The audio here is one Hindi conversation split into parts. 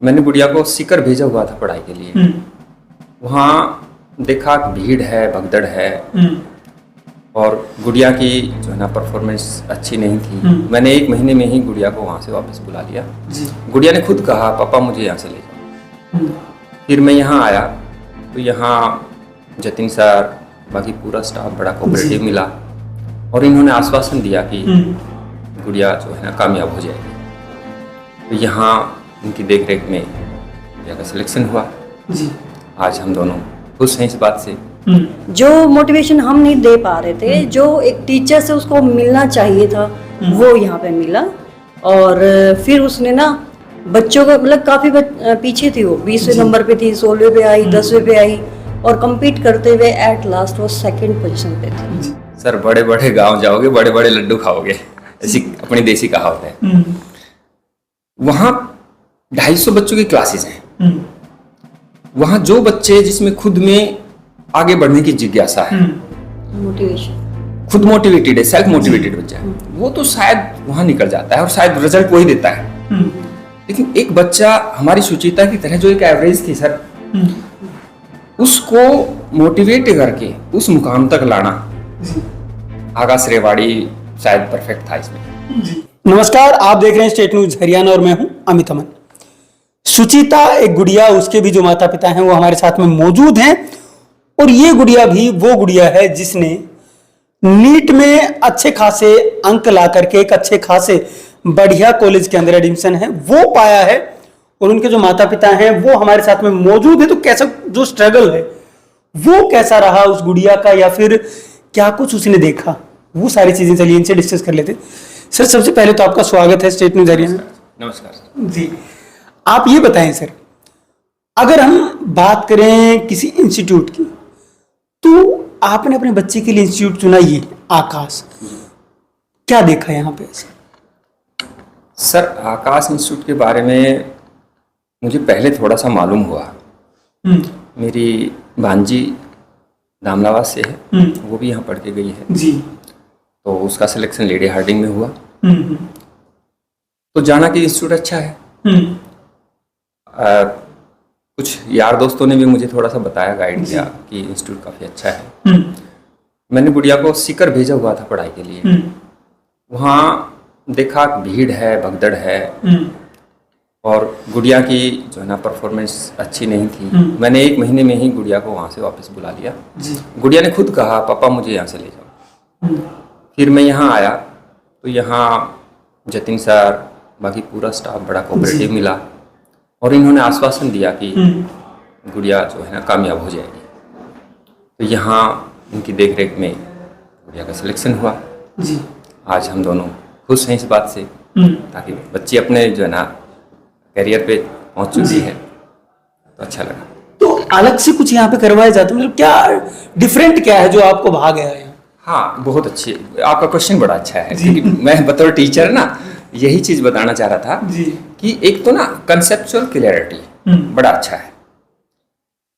मैंने गुड़िया को सीकर भेजा हुआ था पढ़ाई के लिए। वहाँ देखा भीड़ है, भगदड़ है और गुड़िया की जो है ना परफॉर्मेंस अच्छी नहीं थी। मैंने 1 महीने में ही गुड़िया को वहाँ से वापस बुला लिया। गुड़िया ने खुद कहा पापा मुझे यहाँ से ले जाओ। फिर मैं यहाँ आया तो यहाँ जतिन सर बाकी पूरा स्टाफ बड़ा कोऑपरेटिव मिला और इन्होंने आश्वासन दिया कि गुड़िया जो है ना कामयाब हो जाएगी। तो यहाँ उनकी देखरेख में गुड़िया का सिलेक्शन हुआ। आज हम दोनों खुश हैं इस बात से। जो मोटिवेशन हम नहीं दे पा रहे थे, जो एक टीचर से उसको मिलना चाहिए था, वो यहाँ पे मिला। और फिर उसने ना बच्चों का मतलब काफी पीछे थी, वो 20वें नंबर पे थी, 16वें पे आई, 10वें पे आई और compete करते हुए एट लास्ट वो 2nd पोजीशन पे थी। सर बड़े बड़े गांव जाओगे, बड़े बड़े लड्डू खाओगे, ऐसी अपनी देसी कहावत है। वहाँ 250 बच्चों की क्लासेस हैं। वहाँ जो बच्चे जिसमें खुद में आगे बढ़ने की जिज्ञासा है, मोटिवेशन, खुद मोटिवेटेड है, सेल्फ मोटिवेटेड बच्चा है, वो तो शायद वहाँ निकल जाता है और शायद रिजल्ट वही देता है। लेकिन एक बच्चा हमारी सुचिता की तरह जो एक एवरेज थी सर, उसको मोटिवेट करके उस मुकाम तक लाना, आकाश रेवाड़ी शायद परफेक्ट था इसमें। नमस्कार, आप देख रहे हैं स्टेट न्यूज हरियाणा और मैं हूं अमित अमन। सुचिता एक गुड़िया, उसके भी जो माता पिता हैं वो हमारे साथ में मौजूद हैं और ये गुड़िया भी वो गुड़िया है जिसने नीट में अच्छे खासे अंक ला करके एक अच्छे खासे बढ़िया कॉलेज के अंदर एडमिशन है वो पाया है और उनके जो माता पिता हैं वो हमारे साथ में मौजूद है। तो कैसा जो स्ट्रगल है वो कैसा रहा उस गुड़िया का, या फिर क्या कुछ उसने देखा, वो सारी चीजें चलिए इनसे डिस्कस कर लेते। सर सबसे पहले तो आपका स्वागत है स्टेट न्यूज हरियाणा। नमस्कार सर। जी, आप ये बताएं सर, अगर हम बात करें किसी इंस्टीट्यूट की, तो आपने अपने बच्चे के लिए इंस्टीट्यूट चुना ये आकाश, क्या देखा यहाँ पे? सर आकाश इंस्टीट्यूट के बारे में मुझे पहले थोड़ा सा मालूम हुआ। मेरी भांजी दामलावास से है, वो भी यहाँ पढ़ के गई है जी, तो उसका सिलेक्शन लेडी हार्डिंग में हुआ। तो जाना कि इंस्टीट्यूट अच्छा है। कुछ यार दोस्तों ने भी मुझे थोड़ा सा बताया, गाइड किया कि इंस्टीट्यूट काफ़ी अच्छा है। मैंने गुड़िया को सीकर भेजा हुआ था पढ़ाई के लिए। वहाँ देखा भीड़ है, भगदड़ है और गुड़िया की जो है ना परफॉर्मेंस अच्छी नहीं थी। मैंने 1 महीने में ही गुड़िया को वहाँ से वापस बुला लिया। गुड़िया ने खुद कहा पापा मुझे यहाँ से ले जाओ। फिर मैं यहाँ आया तो यहाँ जतिन सर बाकी पूरा स्टाफ बड़ा कोऑपरेटिव मिला और इन्होंने आश्वासन दिया कि गुड़िया जो है ना कामयाब हो जाएगी। तो यहाँ उनकी देखरेख में गुड़िया का सिलेक्शन हुआ। आज हम दोनों खुश हैं इस बात से, ताकि बच्ची अपने जो है ना करियर पे पहुंच चुकी है तो अच्छा लगा। तो अलग से कुछ यहाँ पे करवाया जाता है, मतलब क्या डिफरेंट क्या है जो आपको भा गया है? हाँ बहुत अच्छी, आपका क्वेश्चन बड़ा अच्छा है क्योंकि मैं बतौर टीचर ना यही चीज बताना चाह रहा था कि एक तो ना कंसेप्चुअल क्लियरिटी बड़ा अच्छा है,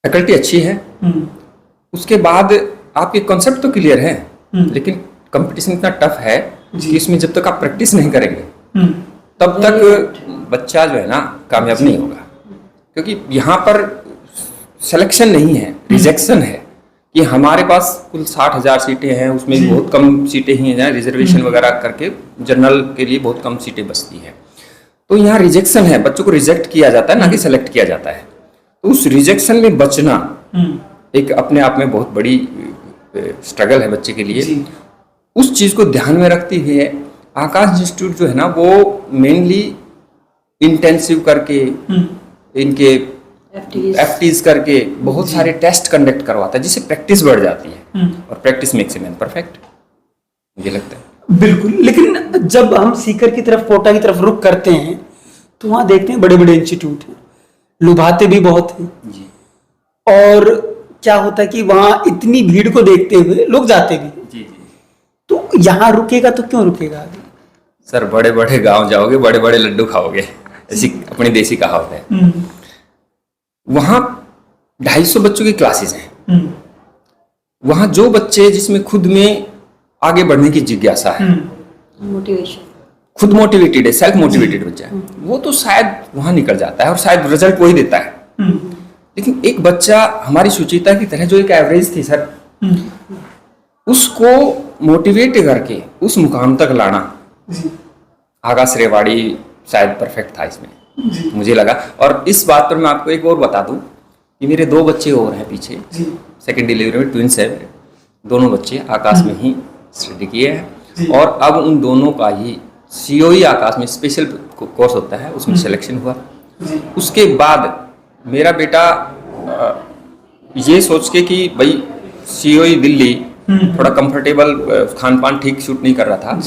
फैकल्टी अच्छी है, उसके बाद आपके कॉन्सेप्ट तो क्लियर है, लेकिन कंपटीशन इतना टफ है कि इसमें जब तक आप प्रैक्टिस नहीं करेंगे तब तक बच्चा जो है ना कामयाब नहीं होगा। क्योंकि यहाँ पर सिलेक्शन नहीं है, रिजेक्शन है कि हमारे पास कुल 60,000 सीटें हैं, उसमें बहुत कम सीटें ही हैं, रिजर्वेशन वगैरह करके जनरल के लिए बहुत कम सीटें बचती हैं। तो यहाँ रिजेक्शन है, बच्चों को रिजेक्ट किया जाता है ना कि सेलेक्ट किया जाता है। तो उस रिजेक्शन में बचना एक अपने आप में बहुत बड़ी स्ट्रगल है बच्चे के लिए। उस चीज़ को ध्यान में रखते हुए आकाश इंस्टीट्यूट जो है ना वो मेनली इंटेंसिव करके इनके एफटीज करके बहुत सारे टेस्ट कंडक्ट करवाता है जिससे प्रैक्टिस बढ़ जाती है और practice makes a man perfect, मुझे लगता है। बिल्कुल, लेकिन जब हम सीकर की तरफ, कोटा की तरफ रुख करते हैं तो वहाँ देखते हैं बड़े बड़े इंस्टीट्यूट हैं, लुभाते भी बहुत हैं जी। और क्या होता है कि वहाँ इतनी भीड़ को देखते हुए लोग जाते भी जी। तो यहाँ रुकेगा तो क्यों रुकेगा? सर बड़े बड़े गांव जाओगे, बड़े बड़े लड्डू खाओगे, ऐसी अपनी देसी कहावत है। वहाँ 250 बच्चों की क्लासेस हैं। वहाँ जो बच्चे जिसमें खुद में आगे बढ़ने की जिज्ञासा है, मोटिवेशन, खुद मोटिवेटेड है, सेल्फ मोटिवेटेड बच्चा है, वो तो शायद वहां निकल जाता है और शायद रिजल्ट वही देता है। लेकिन एक बच्चा हमारी सुचिता की तरह जो एक एवरेज थी सर, उसको मोटिवेट करके उस मुकाम तक लाना, आकाश रेवाड़ी शायद परफेक्ट था इसमें, मुझे लगा। और इस बात पर मैं आपको एक और बता दूं कि मेरे 2 बच्चे और हैं पीछे, सेकेंड डिलीवरी में ट्विंस है, दोनों बच्चे आकाश में ही स्टडी किए हैं और अब उन दोनों का ही COE आकाश में स्पेशल कोर्स होता है, उसमें सिलेक्शन हुआ। उसके बाद मेरा बेटा ये सोच के कि भाई COE दिल्ली थोड़ा कंफर्टेबल, खान पान ठीक शूट नहीं कर रहा था,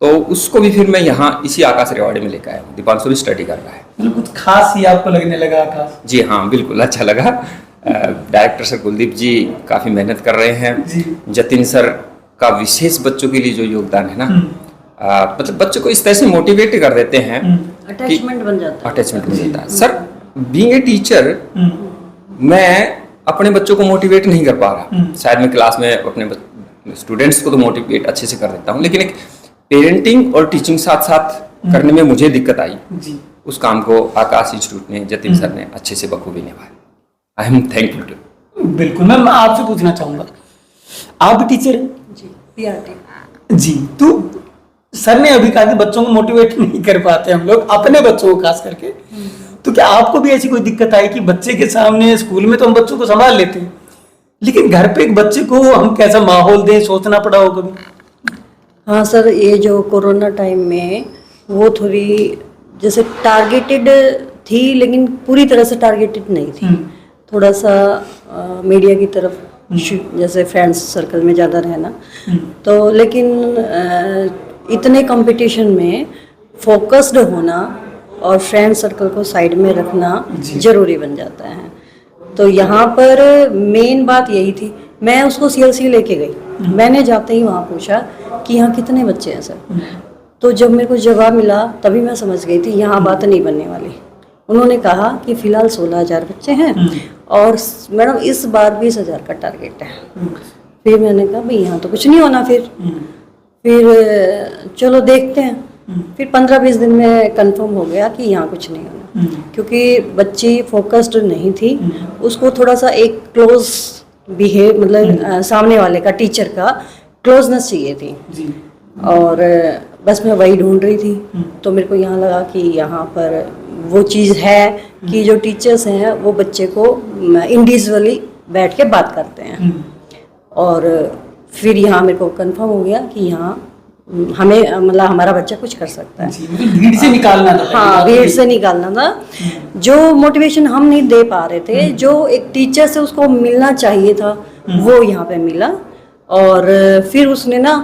तो उसको भी फिर मैं यहाँ इसी आकाश रेवाड़ी में लेकर आया हूँ। दीपांशु भी स्टडी कर रहा है। मतलब कुछ खास ही आपको लगने लगा आकाश? जी हाँ, बिल्कुल अच्छा लगा। डायरेक्टर सर कुलदीप जी काफ़ी मेहनत कर रहे हैं। जतिन सर का विशेष बच्चों के लिए जो योगदान है ना, मतलब बच्चों को इस तरह से मोटिवेट कर देते हैं, अटैचमेंट बन जाता है। अटैचमेंट बन जाता है। सर बीइंग ए टीचर मैं अपने बच्चों को मोटिवेट नहीं कर पा रहा। शायद मैं क्लास में अपने स्टूडेंट्स को तो मोटिवेट अच्छे से कर देता हूँ, लेकिन एक पेरेंटिंग और टीचिंग साथ साथ करने में मुझे दिक्कत आई। उस काम को आकाश इंस्टीट्यूट ने, जतिन सर ने अच्छे से बखूबी निभाया। I am thankful to. बिल्कुल। मैं आपसे पूछना चाहूंगा, आप भी टीचर हैं? जी, PRT। जी, तो सर ने अभी कहा कि बच्चों को मोटिवेट नहीं कर पाते हम लोग, अपने बच्चों को खास करके, तो क्या आपको भी ऐसी कोई दिक्कत आई कि बच्चे के सामने, स्कूल में तो हम बच्चों को संभाल लेते हैं, लेकिन घर पे एक बच्चे को हम कैसा माहौल दें, सोचना पड़ा हो कभी? हाँ सर, ये जो कोरोना टाइम में वो थोड़ी जैसे टारगेटेड थी, लेकिन पूरी तरह से टारगेटेड नहीं थी। थोड़ा सा मीडिया की तरफ, जैसे फ्रेंड्स सर्कल में ज़्यादा रहना, तो लेकिन इतने कंपटीशन में फोकस्ड होना और फ्रेंड सर्कल को साइड में रखना जरूरी बन जाता है। तो यहाँ पर मेन बात यही थी। मैं उसको CLC लेके गई, मैंने जाते ही वहाँ पूछा कि यहाँ कितने बच्चे हैं सर। तो जब मेरे को जवाब मिला तभी मैं समझ गई थी यहाँ बात नहीं बनने वाली। उन्होंने कहा कि फ़िलहाल 16,000 बच्चे हैं और मैडम इस बार 20,000 का टारगेट है। फिर मैंने कहा भाई यहाँ तो कुछ नहीं होना। फिर चलो देखते हैं। फिर 15-20 दिन में कंफर्म हो गया कि यहाँ कुछ नहीं होना, क्योंकि बच्ची फोकस्ड नहीं थी। उसको थोड़ा सा एक क्लोज बिहेव, मतलब सामने वाले का, टीचर का क्लोजनेस चाहिए थी। और बस मैं वही ढूंढ रही थी। तो मेरे को यहाँ लगा कि यहाँ पर वो चीज़ है कि जो टीचर्स हैं वो बच्चे को इंडिविजुअली बैठ के बात करते हैं। और फिर यहाँ मेरे को कंफर्म हो गया कि यहाँ हमें, मतलब हमारा बच्चा कुछ कर सकता है। भीड़ से निकालना था। हाँ, भीड़ से निकालना था। जो मोटिवेशन हम नहीं दे पा रहे थे, जो एक टीचर से उसको मिलना चाहिए था, वो यहाँ पे मिला। और फिर उसने ना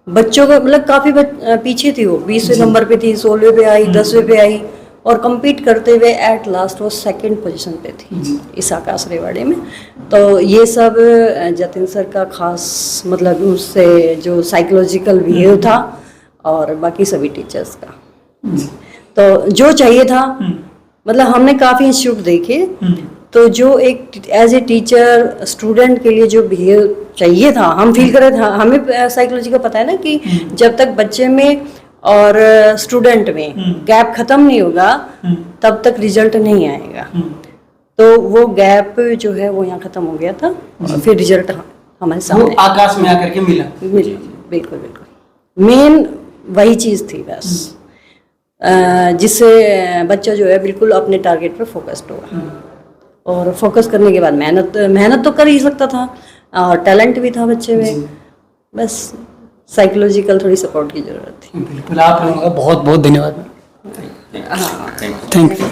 बच्चों को, मतलब काफ़ी पीछे थी वो, 20वें नंबर पे थी, 16वें पे आई, 10वें पे आई, और compete करते हुए एट लास्ट वो 2nd पोजीशन पे थी इस आकाश रेवाड़ी में। तो ये सब जतिन सर का खास, मतलब उससे जो साइकोलॉजिकल बिहेव था, और बाकी सभी टीचर्स का। तो जो चाहिए था, मतलब हमने काफ़ी इंस्टीट्यूट देखे, तो जो एक एज ए टीचर स्टूडेंट के लिए जो बिहेव चाहिए था, हम फील कर रहे थे। हमें साइकोलॉजी का पता है ना कि जब तक बच्चे में और स्टूडेंट में गैप खत्म नहीं होगा तब तक रिजल्ट नहीं आएगा। तो वो गैप जो है वो यहाँ खत्म हो गया था और फिर रिजल्ट हमारे सामने आकाश में आकर के मिला। बिल्कुल बिल्कुल, मेन वही चीज़ थी बस, जिससे बच्चा जो है बिल्कुल अपने टारगेट पर फोकस्ड होगा। और फोकस करने के बाद मेहनत तो कर ही सकता था, और टैलेंट भी था बच्चे में, बस साइकोलॉजिकल थोड़ी सपोर्ट की जरूरत थी। बिल्कुल, आप लोगों का बहुत बहुत धन्यवाद। Thank you. Thank you.